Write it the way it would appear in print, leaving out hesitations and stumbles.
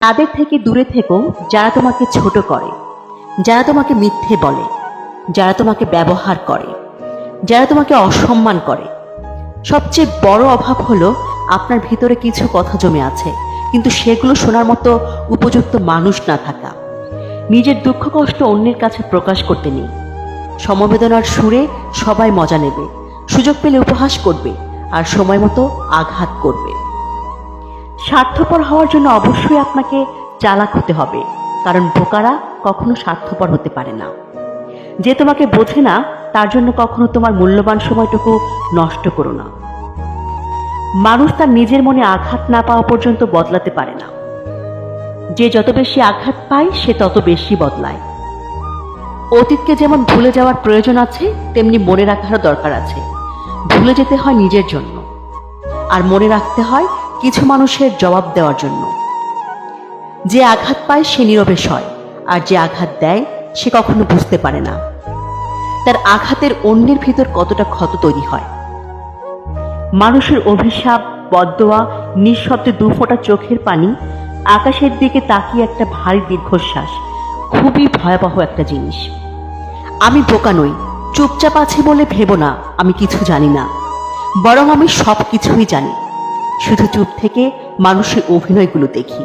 তাদের থেকে দূরে থেকো যারা তোমাকে ছোট করে, যারা তোমাকে মিথ্যে বলে, যারা তোমাকে ব্যবহার করে, যারা তোমাকে অসম্মান করে। সবচেয়ে বড় অভাব হলো আপনার ভিতরে কিছু কথা জমে আছে, কিন্তু সেগুলো শোনার মতো উপযুক্ত মানুষ না থাকা। নিজের দুঃখ কষ্ট অন্যের কাছে প্রকাশ করতে নেই। সমবেদনার সুরে সবাই মজা নেবে, সুযোগ পেলে উপহাস করবে, আর সময় মতো আঘাত করবে। স্বার্থপর হওয়ার জন্য অবশ্যই আপনাকে চালাক হতে হবে, কারণ বোকারা কখনো স্বার্থপর হতে পারে না। যে তোমাকে বোঝে না তার জন্য কখনো তোমার মূল্যবান সময়টুকু নষ্ট করো না। মানুষ তার নিজের মনে আঘাত না পাওয়া পর্যন্ত বদলাতে পারে না। যে যত বেশি আঘাত পায় সে তত বেশি বদলায়। অতীতকে যেমন ভুলে যাওয়ার প্রয়োজন আছে, তেমনি মনে রাখারও দরকার আছে। ভুলে যেতে হয় নিজের জন্য, আর মনে রাখতে হয় কিছু মানুষের জবাব দেওয়ার জন্য। যে আঘাত পায় সে নীরবে সয়, আর যে আঘাত দেয় সে কখনো বুঝতে পারে না তার আঘাতের অন্যের ভিতর কতটা ক্ষত তৈরি হয়। মানুষের অভিশাপ, বদদোয়া, নিঃশব্দে দুফোঁটা চোখের পানি, আকাশের দিকে তাকিয়ে একটা ভারী দীর্ঘশ্বাস খুবই ভয়াবহ একটা জিনিস। আমি বোকা নই, চুপচাপ আছি বলে ভেবো না আমি কিছু জানি না, বরং আমি সব কিছুই জানি। শুধু চুপ থেকে মানুষের অভিনয়গুলো দেখি।